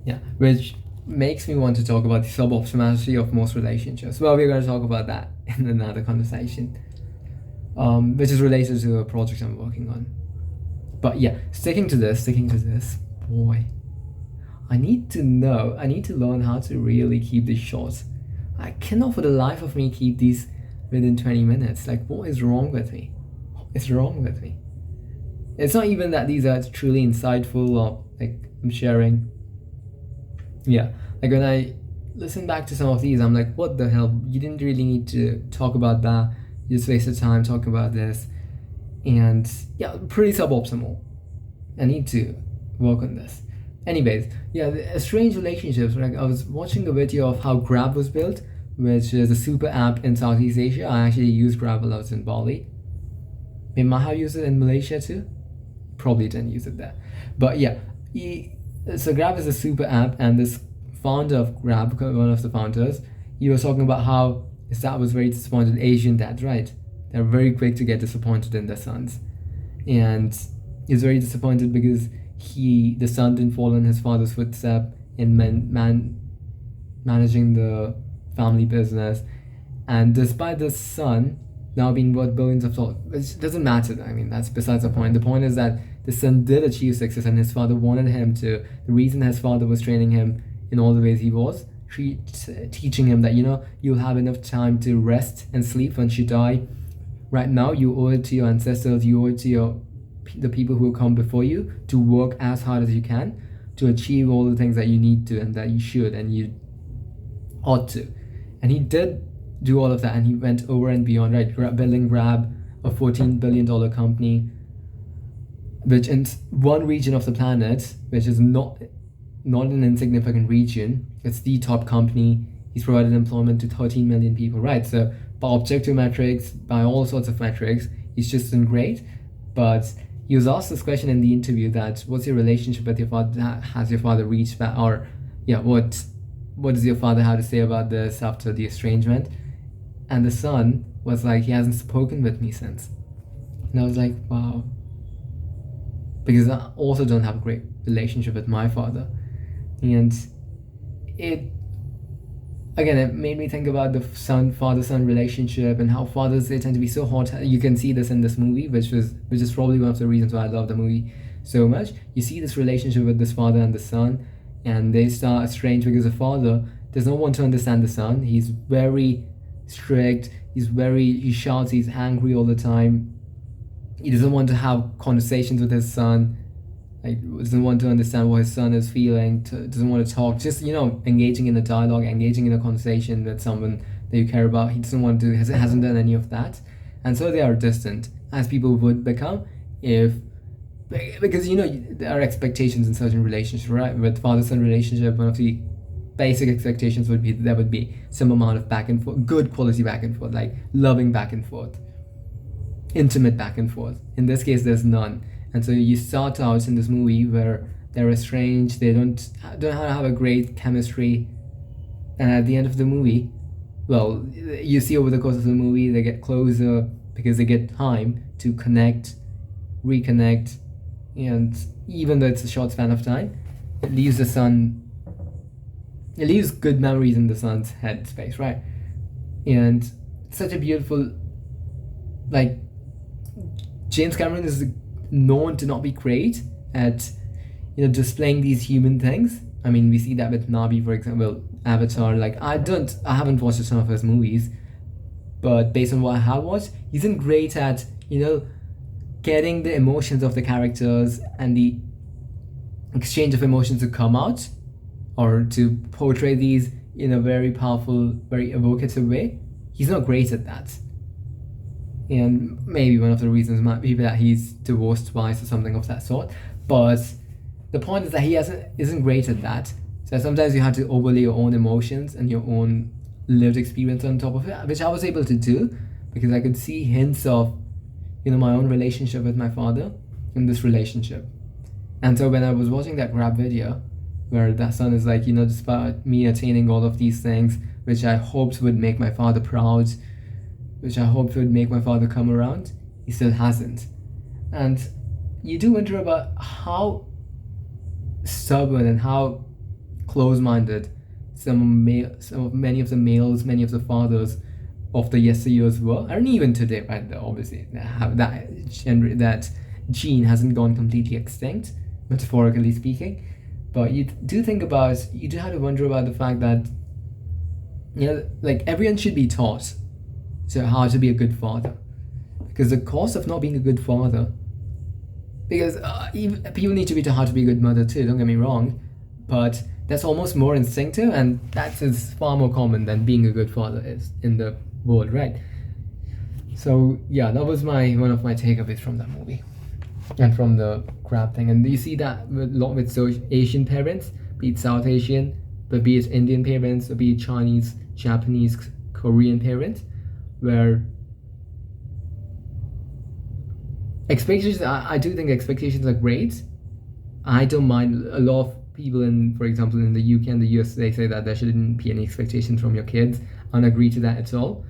Yeah, which makes me want to talk about the suboptimality of most relationships. Well, we're going to talk about that in another conversation, which is related to a project I'm working on. But yeah, sticking to this, boy, I need to learn how to really keep this short. I cannot for the life of me keep these within 20 minutes. Like, what is wrong with me? It's not even that these are truly insightful or like I'm sharing. Yeah, like when I listen back to some of these, I'm like, what the hell? You didn't really need to talk about that. You just wasted time talking about this. And yeah, pretty suboptimal. I need to work on this. Anyways, yeah, the strange relationships. Like, I was watching a video of how Grab was built, which is a super app in Southeast Asia. I actually use Grab while I was in Bali. May Maha use it in Malaysia too? Probably didn't use it there. But yeah, so Grab is a super app, and this founder of Grab, one of the founders, he was talking about how his dad was very disappointed. Asian dads, right? They're very quick to get disappointed in their sons. And he's very disappointed because the son didn't follow in his father's footsteps in managing the family business. And despite the son now being worth billions of dollars, which doesn't matter. I mean, that's besides the point. The point is that the son did achieve success, and his father wanted him to. The reason his father was training him in all the ways he was, teaching him that, you'll have enough time to rest and sleep once you die. Right now, you owe it to your ancestors, you owe it to the people who will come before you to work as hard as you can to achieve all the things that you need to and that you should and you ought to. And he did do all of that, and he went over and beyond, right? Building Grab, a $14 billion company, which in one region of the planet, which is not an insignificant region, it's the top company. He's provided employment to 13 million people, right? So by objective metrics, by all sorts of metrics, he's just done great. But he was asked this question in the interview that, what's your relationship with your father? Has your father reached that? Or yeah, what does your father have to say about this after the estrangement? And the son was like, he hasn't spoken with me since. And I was like, wow. because I also don't have a great relationship with my father. And it again, it made me think about the father-son relationship and how fathers, they tend to be so hot. You can see this in this movie, which is probably one of the reasons why I love the movie so much. You see this relationship with this father and the son, and they start estranged because the father does not want to understand the son. He's very strict. He shouts. He's angry all the time. He doesn't want to have conversations with his son. Like, doesn't want to understand what his son is feeling, doesn't want to talk, just, engaging in a dialogue, engaging in a conversation with someone that you care about. He doesn't want to, hasn't done any of that. And so they are distant, as people would become because, there are expectations in certain relationships, right? With father-son relationship, one of the basic expectations would be there would be some amount of back and forth, good quality back and forth, like loving back and forth, intimate back and forth. In this case, there's none. And so you start out in this movie where they're estranged, they don't have a great chemistry, and at the end of the movie, well, you see over the course of the movie, they get closer because they get time to connect, reconnect, and even though it's a short span of time, it leaves good memories in the son's head space, right? And such a beautiful, like, James Cameron is known to not be great at displaying these human things. I mean, we see that with Nabi, for example, Avatar. Like, I haven't watched some of his movies, but based on what I have watched, he isn't great at getting the emotions of the characters and the exchange of emotions to come out, or to portray these in a very powerful, very evocative way. He's not great at that. And maybe one of the reasons might be that he's divorced twice or something of that sort. But the point is that he isn't great at that. So sometimes you have to overlay your own emotions and your own lived experience on top of it, which I was able to do because I could see hints of, my own relationship with my father in this relationship. And so when I was watching that Grab video, where that son is like, despite me attaining all of these things, which I hoped would make my father proud, which I hoped would make my father come around, he still hasn't. And you do wonder about how stubborn and how close-minded many of the fathers of the yesteryears were, and even today, right? Obviously, that gene hasn't gone completely extinct, metaphorically speaking. But you do have to wonder about the fact that, like, everyone should be taught how to be a good father, because the cost of not being a good father, because people need to be taught how to be a good mother too, don't get me wrong, but that's almost more instinctive, and that is far more common than being a good father is in the world, right? So yeah, that was one of my takeaways from that movie and from the crab thing. And you see that a lot with Asian parents, be it South Asian, but be it Indian parents, or be it Chinese, Japanese, Korean parents, where expectations, I do think expectations are great. I don't mind. A lot of people for example, in the UK and the US, they say that there shouldn't be any expectations from your kids. I don't agree to that at all.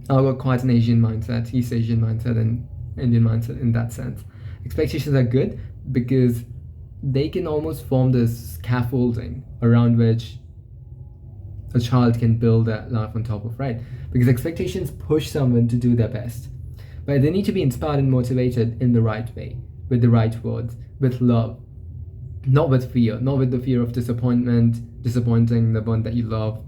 I've got quite an Asian mindset, East Asian mindset, and Indian mindset in that sense. Expectations are good because they can almost form this scaffolding around which a child can build that life on top of, right? Because expectations push someone to do their best, but they need to be inspired and motivated in the right way, with the right words, with love, not with fear, not with the fear of disappointing the one that you love.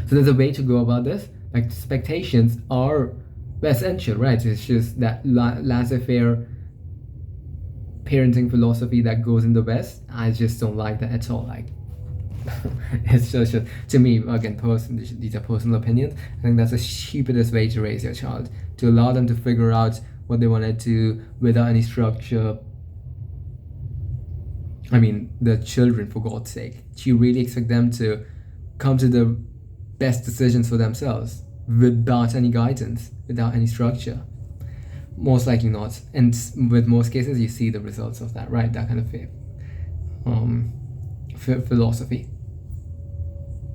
So there's a way to go about this. Like, expectations are essential, right? It's just that laissez-faire parenting philosophy that goes in the West. I just don't like that at all. Like, it's just to me, again, these are personal opinions. I think that's the stupidest way to raise your child, to allow them to figure out what they want to do without any structure. I mean, the children, for God's sake. Do you really expect them to come to the best decisions for themselves without any guidance, without any structure? Most likely not. And with most cases, you see the results of that, right? That kind of philosophy,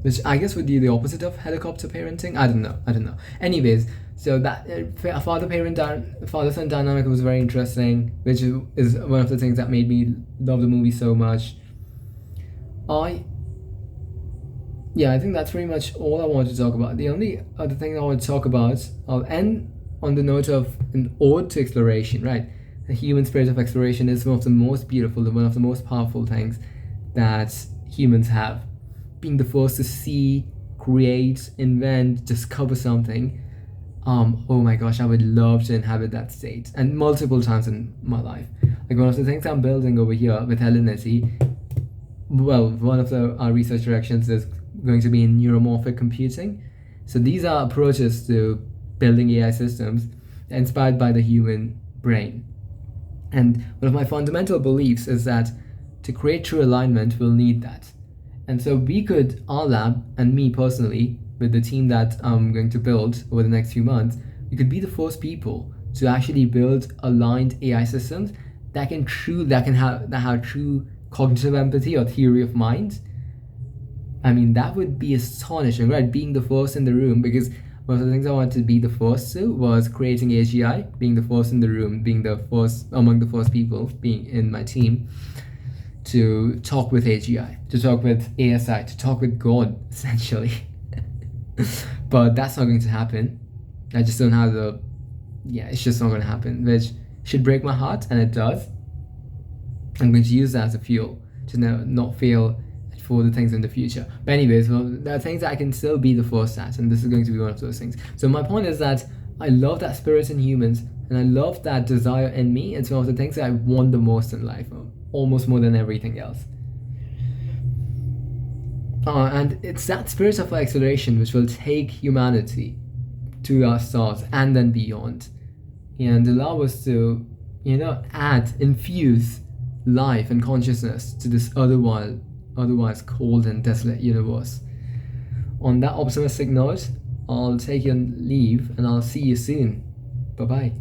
which I guess would be the opposite of helicopter parenting. I don't know. Anyways, So that father-son dynamic was very interesting, which is one of the things that made me love the movie so much. I think that's pretty much all I want to talk about. The only other thing I want to talk about, I'll end on the note of an ode to exploration, right? The human spirit of exploration is one of the most beautiful, one of the most powerful things that humans have. Being the first to see, create, invent, discover something. Oh my gosh, I would love to inhabit that state, and multiple times in my life. Like one of the things I'm building over here with Helenity, well, one of our research directions is going to be in neuromorphic computing. So these are approaches to building AI systems inspired by the human brain. And one of my fundamental beliefs is that to create true alignment, we'll need that. And so our lab, and me personally, with the team that I'm going to build over the next few months, we could be the first people to actually build aligned AI systems that have true cognitive empathy or theory of mind. I mean, that would be astonishing, right? Being the first in the room, because one of the things I wanted to be the first to was creating AGI, being the first in the room, being the first among the first people, being in my team, to talk with AGI, to talk with ASI, to talk with God, essentially. But that's not going to happen. I just don't have it's just not going to happen, which should break my heart, and it does. I'm going to use that as a fuel to not fail for the things in the future. But anyways, well, there are things that I can still be the first at, and this is going to be one of those things. So my point is that I love that spirit in humans, and I love that desire in me. It's one of the things that I want the most in life, almost more than everything else. And it's that spirit of exploration which will take humanity to our stars and then beyond, and allow us to, infuse life and consciousness to this otherwise cold and desolate universe. On that optimistic note, I'll take your leave, and I'll see you soon. Bye-bye.